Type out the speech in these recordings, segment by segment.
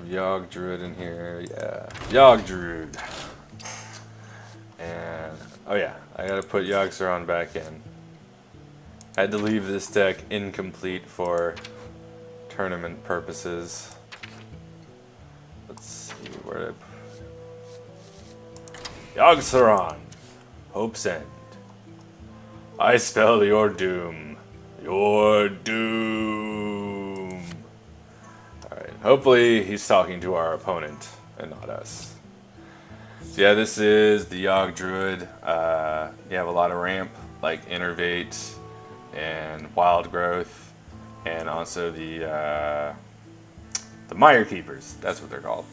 Yogg Druid in here. Yeah, Yogg Druid. And oh yeah, I gotta put Yogg back in. I had to leave this deck incomplete for tournament purposes. Let's see where Yogg, Hope's End. I spell your doom. Your doom. Alright, hopefully he's talking to our opponent and not us. So yeah, this is the Yogg Druid. You have a lot of ramp, like Innervate and Wild Growth, and also the Mire Keepers. That's what they're called.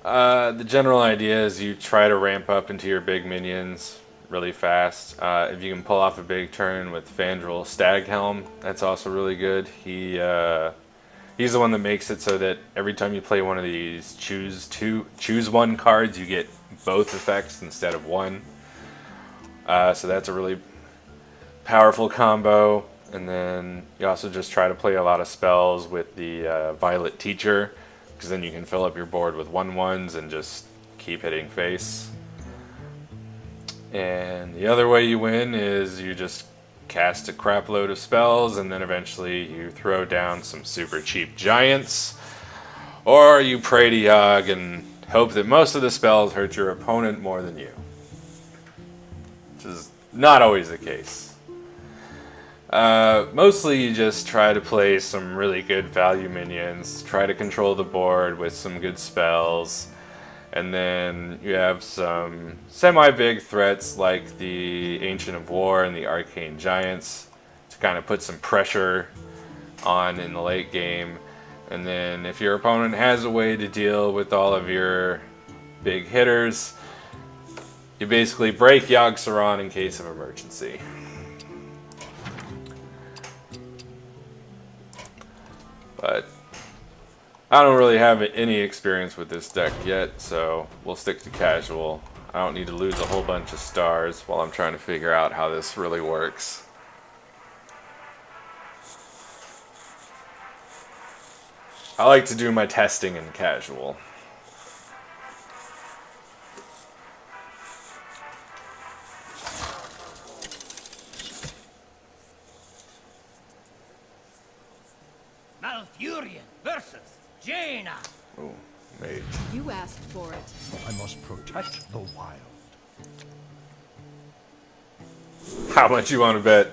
The general idea is you try to ramp up into your big minions really fast. If you can pull off a big turn with Fandral Staghelm, that's also really good. He's the one that makes it so that every time you play one of these choose one cards, you get both effects instead of one. So that's a really powerful combo. And then you also just try to play a lot of spells with the Violet Teacher, because then you can fill up your board with 1/1s and just keep hitting face. And the other way you win is you just cast a crap load of spells, and then eventually you throw down some super cheap giants, or you pray to Yogg and hope that most of the spells hurt your opponent more than you, which is not always the case. Mostly you just try to play some really good value minions, try to control the board with some good spells, and then you have some semi-big threats like the Ancient of War and the Arcane Giants to kind of put some pressure on in the late game. And then if your opponent has a way to deal with all of your big hitters, you basically break Yogg in case of emergency. But I don't really have any experience with this deck yet, so we'll stick to casual. I don't need to lose a whole bunch of stars while I'm trying to figure out how this really works. I like to do my testing in casual. Malfurion versus Jaina. Oh, mage. You asked for it. I must protect the wild. How much you want to bet?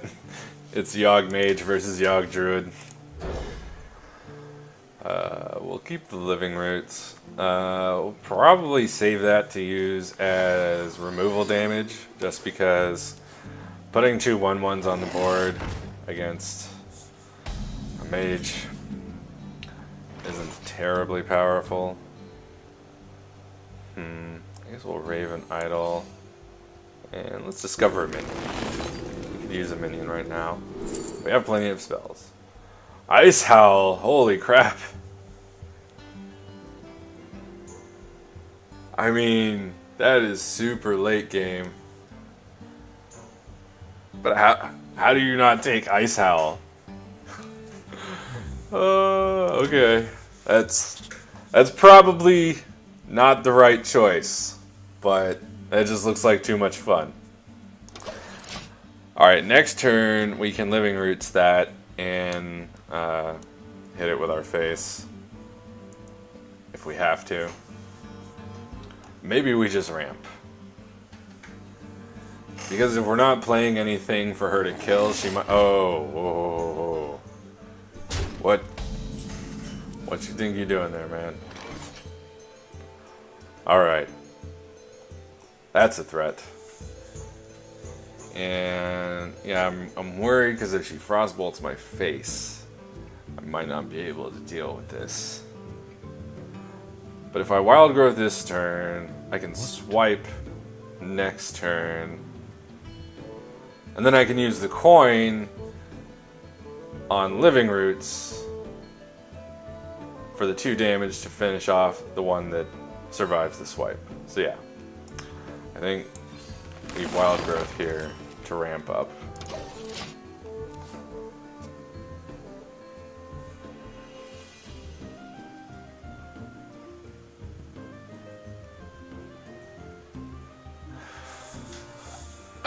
It's Yogg Mage versus Yogg Druid. We'll keep the Living Roots. We'll probably save that to use as removal damage, just because putting 2 1/1s on the board against a mage isn't terribly powerful. I guess we'll Raven Idol. And let's discover a minion. We could use a minion right now. We have plenty of spells. Ice Howl! Holy crap! I mean, that is super late game. But how do you not take Ice Howl? Okay. That's probably not the right choice, but that just looks like too much fun. Alright, next turn we can Living Roots that and hit it with our face if we have to. Maybe we just ramp. Because if we're not playing anything for her to kill, she might... Oh, whoa, whoa. What you think you're doing there, man? Alright. That's a threat. And yeah, I'm worried because if she frostbolts my face, I might not be able to deal with this. But if I Wild Growth this turn, I can swipe next turn. And then I can use the coin on Living Roots for the 2 damage to finish off the one that survives the swipe. So yeah, I think we Wild Growth here to ramp up.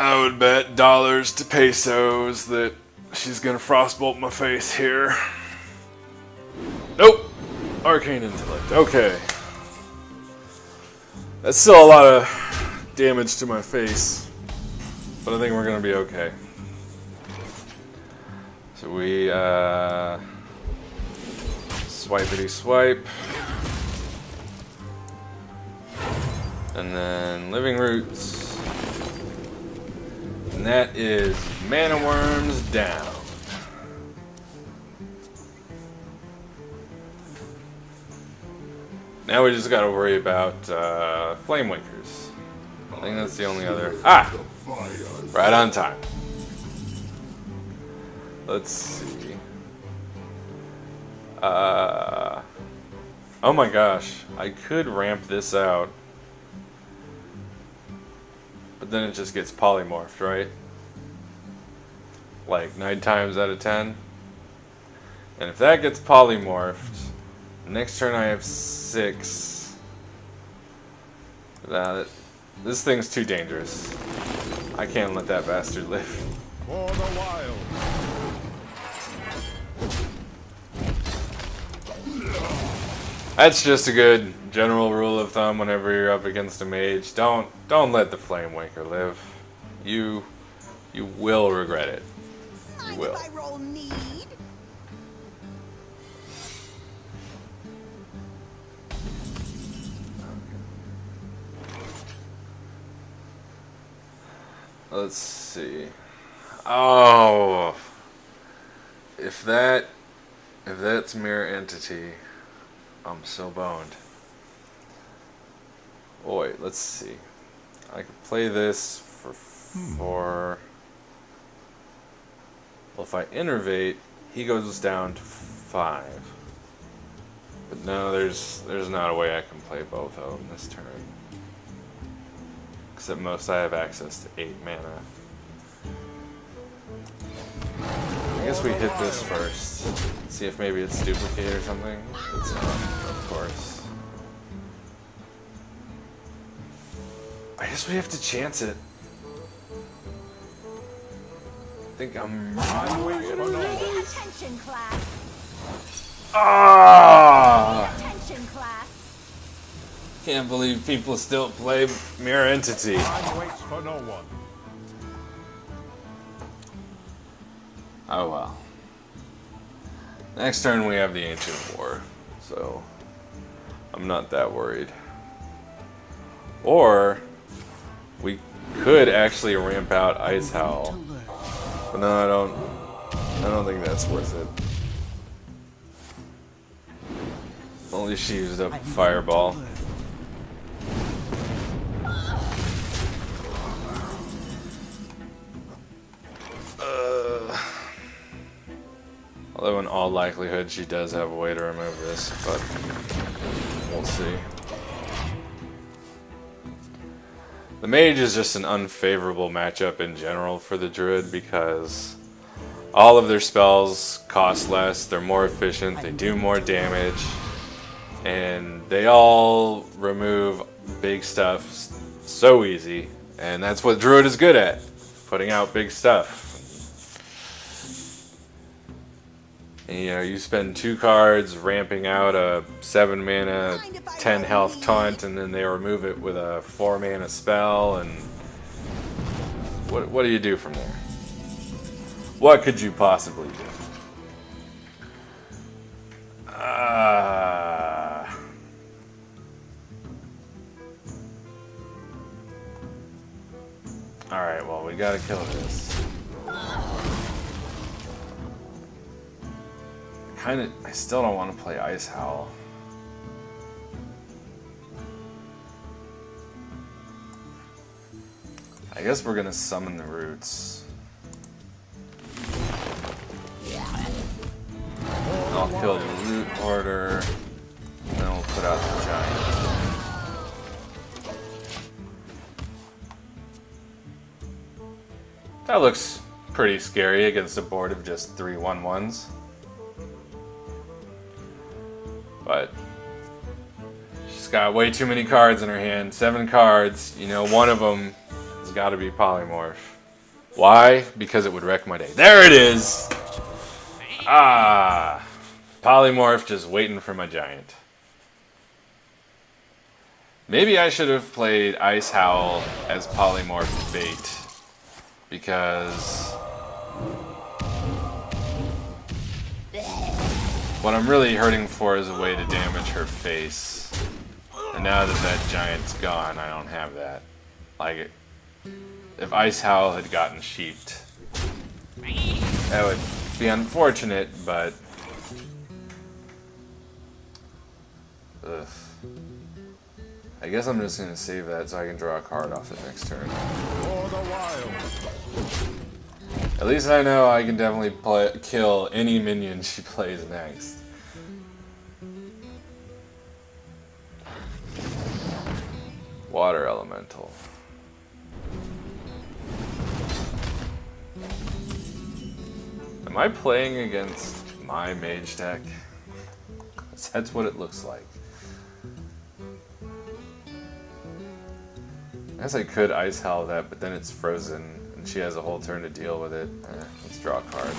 I would bet dollars to pesos that she's gonna frostbolt my face here. Nope. Arcane Intellect. Okay. That's still a lot of damage to my face, but I think we're gonna be okay. So we swipity swipe, and then Living Roots. And that is Mana Worms down. Now we just gotta worry about Flame Wakers. I think that's the only other. Ah! Right on time. Let's see. Oh my gosh. I could ramp this out. But then it just gets polymorphed, right? Like 9 times out of 10. And if that gets polymorphed, next turn I have 6. This thing's too dangerous. I can't let that bastard live. For the wild. That's just a good general rule of thumb whenever you're up against a mage. Don't let the Flame Waker live. You will regret it. You will. Mind if I roll need? Let's see. Oh, if that's Mirror Entity, I'm so boned. Oh wait, let's see. I could play this for well, if I innervate, he goes down to 5. But no, there's not a way I can play both of them this turn. Because at most I have access to 8 mana. I guess we hit this first. See if maybe it's duplicate or something. It's not, of course. I guess we have to chance it. I think I'm... Attention, class. Ah! Attention, class. Can't believe people still play Mirror Entity. Time waits for no one. Oh well. Next turn we have the Ancient War, so I'm not that worried. Or we could actually ramp out Ice Howl, but no, I don't think that's worth it. Only she used up Fireball. Although in all likelihood she does have a way to remove this, but we'll see. The Mage is just an unfavorable matchup in general for the Druid because all of their spells cost less, they're more efficient, they do more damage, and they all remove big stuff so easy, and that's what Druid is good at, putting out big stuff. And, you know, you spend 2 cards ramping out a 7 mana, 10 health taunt, and then they remove it with a 4 mana spell, and what do you do from there? What could you possibly do? Alright, well, we gotta kill this. I still don't want to play Ice Howl. I guess we're gonna summon the Roots. I'll kill the Root Order, and then we'll put out the Giant. That looks pretty scary against a board of just 3 1/1s. But she's got way too many cards in her hand. 7 cards. You know, one of them is It's got to be Polymorph. Why? Because it would wreck my day. There it is! Ah! Polymorph just waiting for my giant. Maybe I should have played Ice Howl as Polymorph bait. Because what I'm really hurting for is a way to damage her face. And now that that giant's gone, I don't have that. Like, if Ice Howl had gotten sheeped, that would be unfortunate, but... Ugh. I guess I'm just gonna save that so I can draw a card off the next turn. For the wild. At least I know I can definitely kill any minion she plays next. Water Elemental. Am I playing against my mage deck? That's what it looks like. I guess I could Ice Howl that, but then it's frozen, and she has a whole turn to deal with it. Let's draw a card.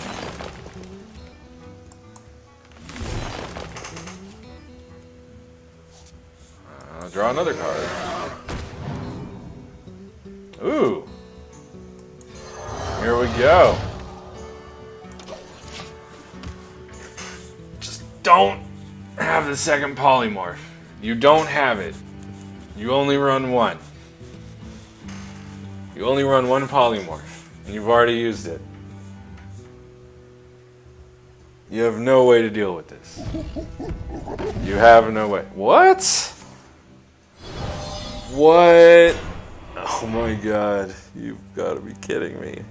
I'll draw another card. Ooh! Here we go. Just don't have the second Polymorph. You don't have it. You only run one. You only run one Polymorph, and you've already used it. You have no way to deal with this. You have no way. What? What? Oh my god. You've got to be kidding me.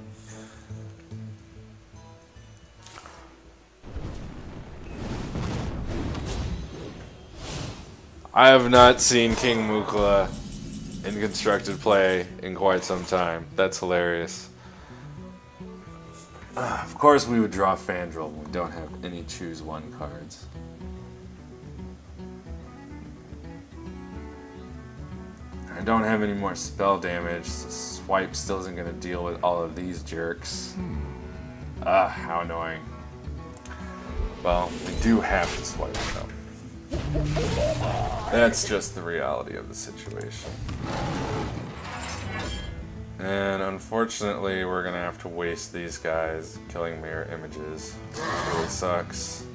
I have not seen King Mukla in constructed play in quite some time. That's hilarious. Of course we would draw Fandral when we don't have any choose one cards. I don't have any more spell damage, so swipe still isn't going to deal with all of these jerks. How annoying. Well, we do have to swipe though. That's just the reality of the situation. And unfortunately, we're gonna have to waste these guys killing mirror images. It really sucks.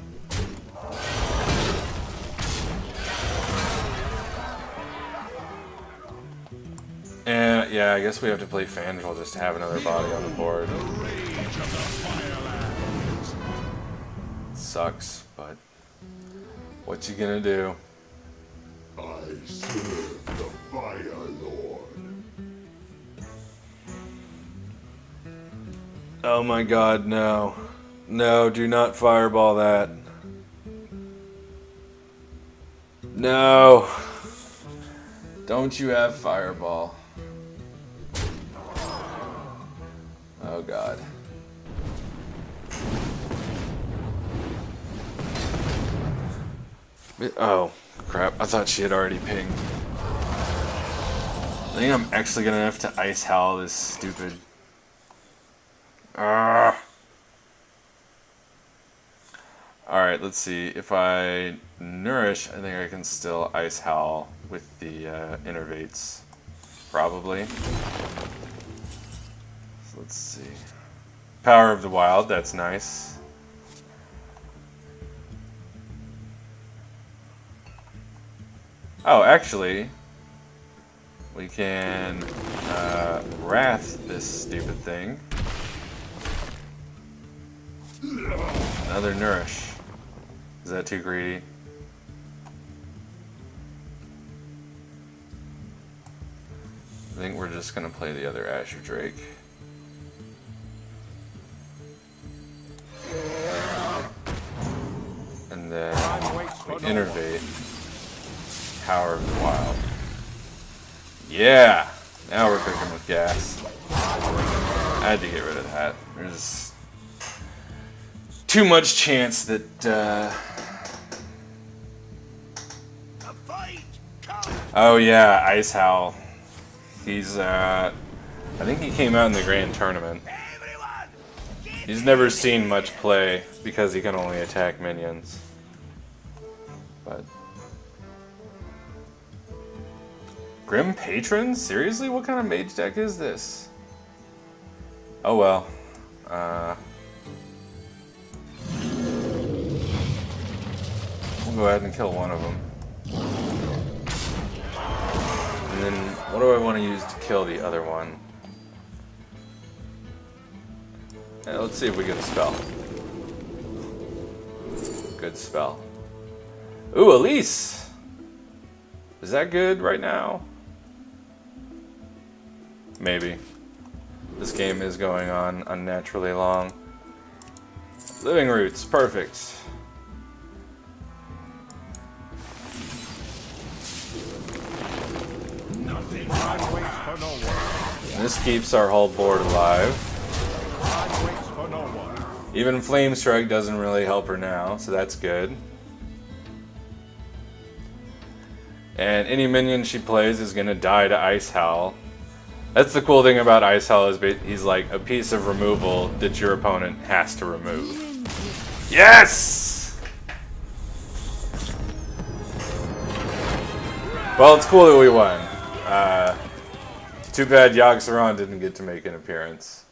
And yeah, I guess we have to play Fandral just to have another body on the board. Sucks, but what you gonna do? I serve the Fire Lord. Oh my god, no. No, do not fireball that. No. Don't you have fireball. Oh god. Oh, crap. I thought she had already pinged. I think I'm actually gonna have to Ice Howl this stupid... Alright, let's see. If I Nourish, I think I can still Ice Howl with the Innervates. Probably. So let's see. Power of the Wild, that's nice. Oh, actually, we can Wrath this stupid thing. Another Nourish. Is that too greedy? I think we're just gonna play the other Azure Drake. And then we Innervate. Power of the Wild. Yeah! Now we're cooking with gas. I had to get rid of that. There's too much chance that, Oh yeah, Ice Howl. He's, I think he came out in the Grand Tournament. Everyone! He's never seen much play because he can only attack minions. But Grim Patron? Seriously? What kind of mage deck is this? Oh well. We'll go ahead and kill one of them. And then, what do I want to use to kill the other one? Yeah, let's see if we get a spell. Good spell. Ooh, Elise! Is that good right now? Maybe. This game is going on unnaturally long. Living Roots, perfect. Time waits for no one. And this keeps our whole board alive. Time waits for no one. Even Flame Strike doesn't really help her now, so that's good. And any minion she plays is gonna die to Ice Howl. That's the cool thing about Ice Howl is he's like a piece of removal that your opponent has to remove. Yes! Well, it's cool that we won. Too bad Yogg Druid didn't get to make an appearance.